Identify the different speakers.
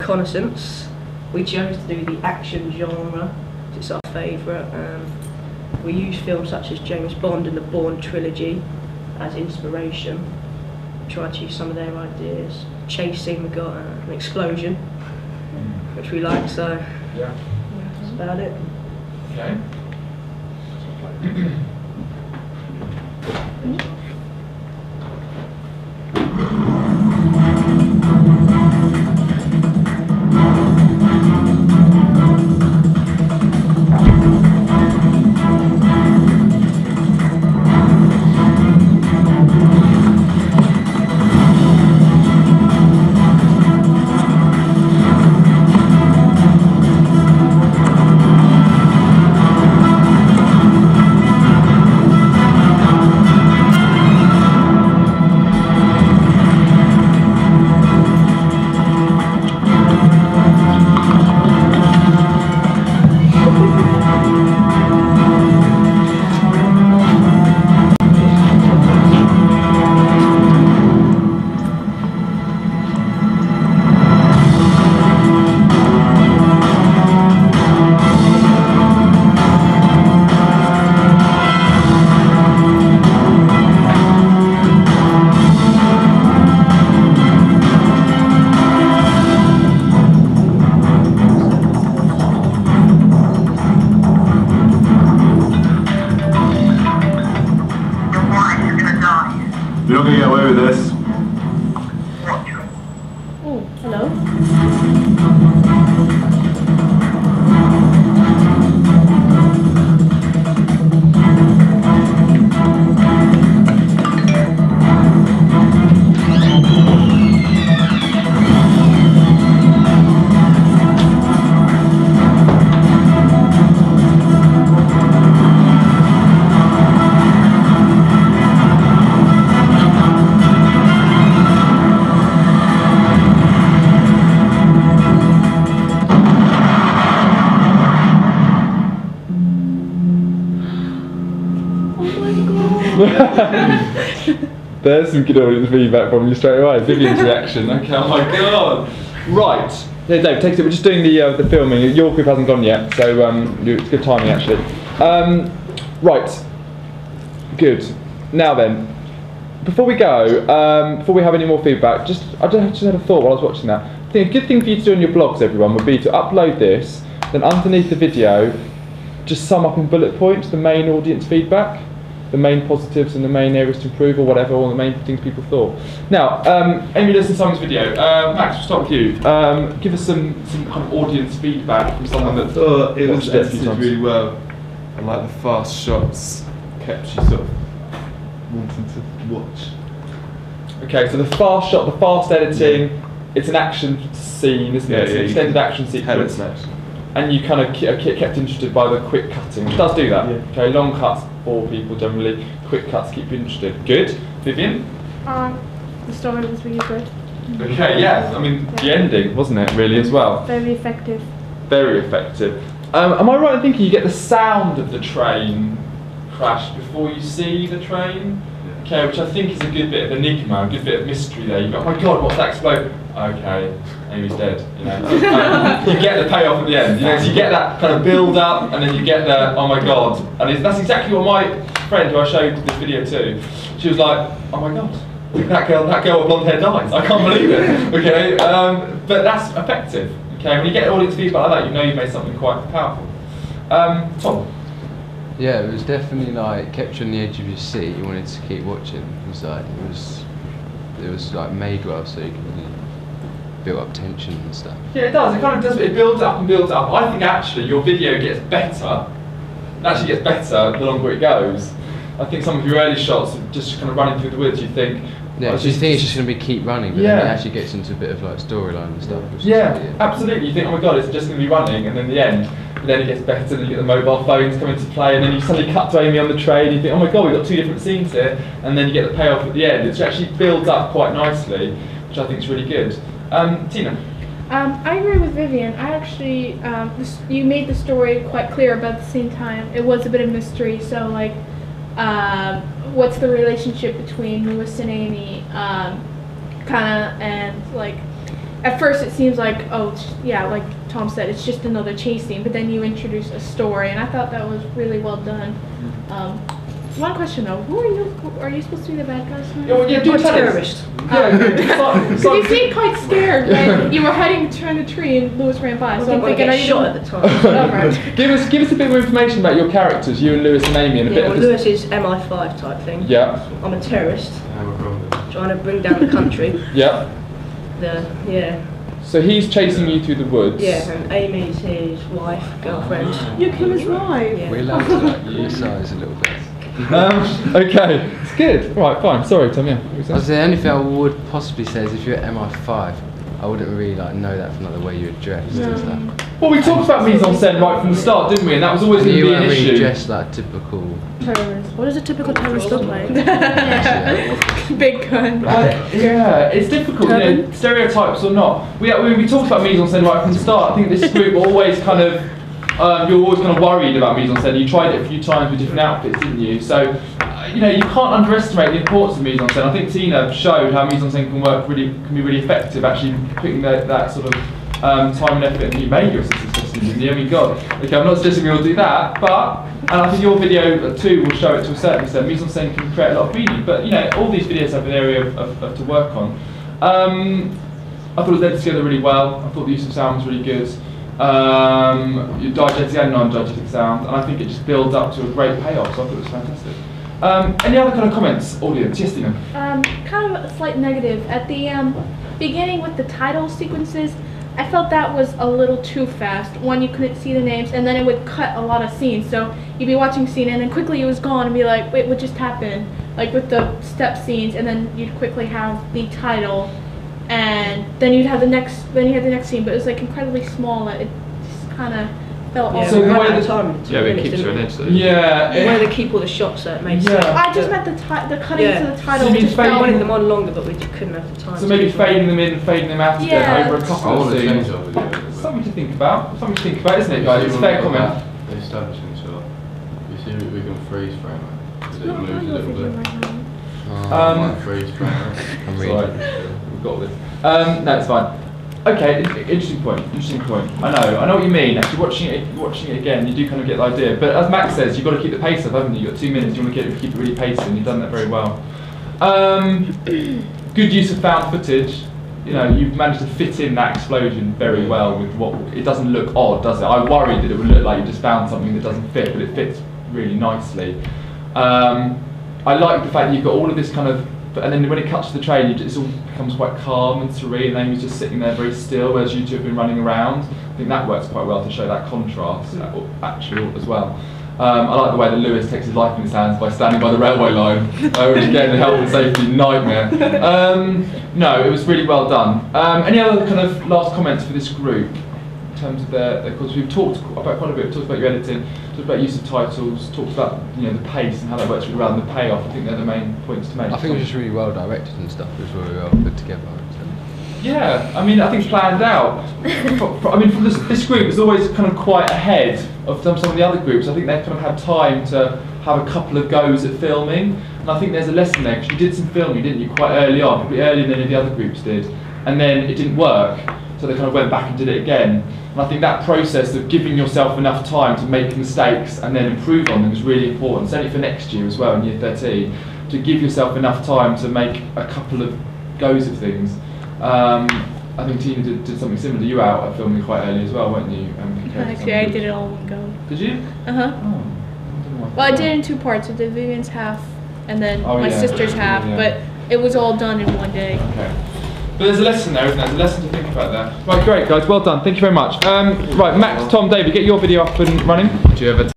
Speaker 1: Reconnaissance. We chose to do the action genre. It's our favourite. We use films such as James Bond and the Bourne trilogy as inspiration. Tried to use some of their ideas. Chasing, we got an explosion, which we like, so
Speaker 2: yeah,
Speaker 1: that's about it.
Speaker 2: Okay.
Speaker 3: You're not going to get away with this.
Speaker 1: Oh, hello.
Speaker 3: There's some good audience feedback from you straight away. Vivian's reaction. Okay, oh my god. Right. Yeah, Dave, take it. We're just doing the filming. Your group hasn't gone yet, so it's good timing actually. Right. Good. Now then, before we go, before we have any more feedback, I just had a thought while I was watching that. I think a good thing for you to do on your blogs, everyone, would be to upload this, then underneath the video, just sum up in bullet points the main audience feedback, the main positives and the main areas to improve, or whatever, or the main things people thought. Now, Amy listened to Simon's video. Max, we'll start with you. Give us some kind of audience feedback from someone that
Speaker 4: thought it was edited really well, and like the fast shots kept you sort of wanting to watch.
Speaker 3: Okay, so the fast shot, the fast editing, it's an action scene, isn't it? It's an extended action sequence. And you kind of kept interested by the quick cutting, which does do that. Yeah. Okay, long cuts bore people generally, quick cuts keep you interested. Good. Vivian?
Speaker 5: The story was really good.
Speaker 3: Okay, yeah, I mean, the ending, wasn't it, really, as well?
Speaker 5: Very effective.
Speaker 3: Very effective. Am I right in thinking you get the sound of the train crash before you see the train? Okay, which I think is a good bit of enigma, a good bit of mystery there. You go, oh my god, what's that explode? Okay, Amy's dead. You know, you get the payoff at the end. You know, so you get that kind of build up, and then you get the oh my god, and that's exactly what my friend who I showed this video to. She was like, oh my god, that girl with blonde hair dies. I can't believe it. Okay, but that's effective. Okay, when you get audience feedback like that, you know you've made something quite powerful. Tom.
Speaker 6: Yeah, it was definitely like kept you on the edge of your seat. You wanted to keep watching. It was like it was like made well, so you can build up tension and stuff.
Speaker 3: Yeah, it does. It kind of does. It builds up and builds up. I think actually your video gets better. It actually gets better the longer it goes. I think some of your early shots are just kind of running through the woods. You think.
Speaker 6: Yeah, so you think it's just going to be keep running, but then it actually gets into a bit of like storyline and stuff.
Speaker 3: Yeah, absolutely. You think, oh my god, it's just going to be running, and then the end. But then it gets better, and you get the mobile phones come into play, and then you suddenly cut to Amy on the train, and you think, oh my god, we've got two different scenes here, and then you get the payoff at the end. It actually builds up quite nicely, which I think is really good. Tina?
Speaker 5: I agree with Vivian. I actually, you made the story quite clear, but at the same time, it was a bit of mystery, so like, what's the relationship between Lewis and Amy, kinda, and like, at first it seems like, oh, yeah, like Tom said, it's just another chase scene, but then you introduce a story, and I thought that was really well done. One question though, are you supposed to be the bad guys?
Speaker 3: Yeah, do
Speaker 1: I'm a
Speaker 3: tell us.
Speaker 1: terrorist.
Speaker 5: Because you seemed quite scared when you were hiding behind a tree and Lewis ran by, so I'm thinking, are you
Speaker 1: shot at the time?
Speaker 5: Oh, right.
Speaker 3: Give us a bit more information about your characters, you and Lewis and Amy, and a bit
Speaker 1: Yeah, well,
Speaker 3: of
Speaker 1: Lewis is MI5 type thing.
Speaker 3: Yeah.
Speaker 1: I'm a terrorist, trying to bring down the country.
Speaker 3: Yeah.
Speaker 1: Yeah.
Speaker 3: So he's chasing you through the woods.
Speaker 1: Yeah, and Amy's his wife, girlfriend.
Speaker 5: You came as right.
Speaker 1: Yeah.
Speaker 6: We're allowed to like utilise a little bit.
Speaker 3: Okay, it's good. Right, fine. Sorry, Tom. Yeah.
Speaker 6: The only thing I would possibly say is if you're at MI5, I wouldn't really like know that from like the way you were dressed and stuff.
Speaker 3: Well, we talked about mise en scène right from the start, didn't we? And that was always
Speaker 6: And
Speaker 3: going to
Speaker 6: you
Speaker 3: be an
Speaker 6: weren't really
Speaker 3: issue.
Speaker 6: dressed like typical.
Speaker 5: Terrorist.
Speaker 1: What does a typical terrorist look like?
Speaker 5: Big gun.
Speaker 3: Yeah, it's difficult, you know, stereotypes or not. We talked about mise en scène right from the start. I think this group always kind of, you're always kind of worried about mise en scène. You tried it a few times with different outfits, didn't you? So, you know, you can't underestimate the importance of mise en scène. I think Tina showed how mise en scène can be really effective, actually putting that sort of time and effort. And you made your assistant costume, didn't you? I mean, God. Okay, I'm not suggesting we all do that, but. And I think your video too will show it to a certain extent. Mise en scène can create a lot of meaning, but you know, all these videos have an area of to work on. I thought it was led together really well. I thought the use of sound was really good. Your diegetic and non-diegetic sound, and I think it just builds up to a great payoff. So I thought it was fantastic. Any other kind of comments, audience? Yes, Tina.
Speaker 5: Kind of a slight negative at the beginning with the title sequences. I felt that was a little too fast. One, you couldn't see the names, and then it would cut a lot of scenes. So you'd be watching a scene, and then quickly it was gone, and be like, wait, what just happened? Like with the step scenes, and then you'd quickly have the title, and then you'd have the next. Then you had the next scene, but it was like incredibly small. That it just kind of felt
Speaker 1: Yeah,
Speaker 5: off.
Speaker 3: So the way
Speaker 1: the
Speaker 3: that-
Speaker 1: time.
Speaker 4: Yeah, but it keeps you on edge though.
Speaker 3: Yeah.
Speaker 1: The way they keep all the shots so it makes
Speaker 3: Yeah.
Speaker 1: sense.
Speaker 5: I just meant the cutting
Speaker 1: Yeah.
Speaker 5: to the title.
Speaker 3: So you
Speaker 5: just
Speaker 3: fade
Speaker 1: I
Speaker 5: felt-
Speaker 1: wanted them on longer, but we just couldn't have the time.
Speaker 3: So
Speaker 1: to
Speaker 3: maybe
Speaker 1: do it.
Speaker 3: fading them in and fading them out again
Speaker 5: Yeah.
Speaker 3: over a couple of scenes. Something to think about. Something to think about, isn't it, guys? It's a fair comment.
Speaker 2: The establishing shot. You see, we can freeze frame it. Because it
Speaker 5: No,
Speaker 2: moves a
Speaker 5: I'm not
Speaker 2: little
Speaker 5: thinking
Speaker 2: bit.
Speaker 5: right now.
Speaker 2: Like freeze frame it.
Speaker 6: I'm
Speaker 3: Sorry,
Speaker 6: reading.
Speaker 3: we've got this. No, it's fine. Okay, interesting point. Interesting point. I know what you mean. Actually, watching it again, you do kind of get the idea. But as Max says, you've got to keep the pace up, haven't you? You've got 2 minutes. You want to keep it really pacey, and you've done that very well. Good use of found footage. You know, you've managed to fit in that explosion very well with what it doesn't look odd, does it? I worried that it would look like you just found something that doesn't fit, but it fits really nicely. I like the fact that you've got all of this kind of, and then when it cuts to the train, it all becomes quite calm and serene, and Amy's just sitting there very still, whereas you two have been running around. I think that works quite well to show that contrast, actually, as well. I like the way that Lewis takes his life in his hands by standing by the railway line, which again, the health and safety nightmare. No, it was really well done. Any other kind of last comments for this group in terms of their because we've talked about quite a bit. We've talked about your editing, talked about use of titles, talked about the pace and how that works really well, and the payoff. I think they're the main points to make.
Speaker 6: I think it was just really well directed and stuff. It was really well put together.
Speaker 3: Yeah, I mean, I think planned out. I mean, from this group is always kind of quite ahead of some of the other groups. I think they've kind of had time to have a couple of goes at filming, and I think there's a lesson there, because you did some filming, didn't you, quite early on, probably earlier than any of the other groups did, and then it didn't work, so they kind of went back and did it again. And I think that process of giving yourself enough time to make mistakes and then improve on them is really important, certainly for next year as well, in year 13, to give yourself enough time to make a couple of goes of things. I think Tina did something similar to you out at filming quite early as well, weren't you?
Speaker 5: Actually, I did it all in one go.
Speaker 3: Did you?
Speaker 5: Uh huh.
Speaker 3: Oh, I don't know why.
Speaker 5: Well, I did it in 2 parts. I did Vivian's half, and then
Speaker 3: Oh,
Speaker 5: my
Speaker 3: yeah.
Speaker 5: sister's half.
Speaker 3: Yeah.
Speaker 5: But it was all done in one day.
Speaker 3: Okay. But there's a lesson there, isn't there? There's a lesson to think about there. Right, great guys, well done. Thank you very much. Right, Max, Tom, David, get your video up and running.
Speaker 4: Do you ever